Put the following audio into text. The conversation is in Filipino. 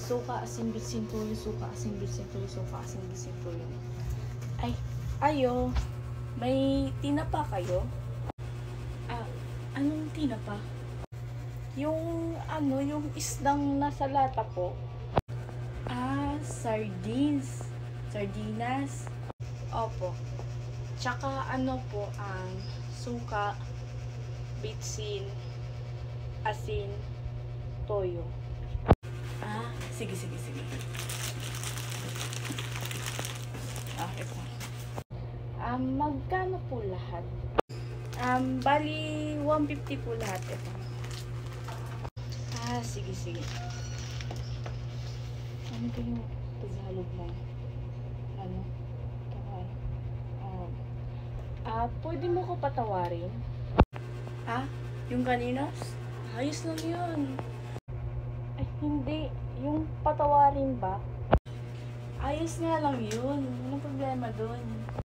Suka, asin, bitsin, tuyo, suka, asin, bitsin, tuyo, suka, asin, bitsin, tuyo. Ay, ayo, may tinapa kayo? Ah, anong tinapa? Yung yung isdang nasa lata po. Ah, sardines. Sardinas. Opo. Tsaka po, suka, bitsin, asin, toyo. Ah, sige. Ito. Magkano po lahat? Bali 150 po lahat ito. Ah, sige. Ano ba yung Tagalog na? Tawar. Pwede mo ko patawarin? Yung kanina? Ayos lang yun. Ay, hindi. Yung patawarin ba? Ayos nga lang yun. Anong problema dun?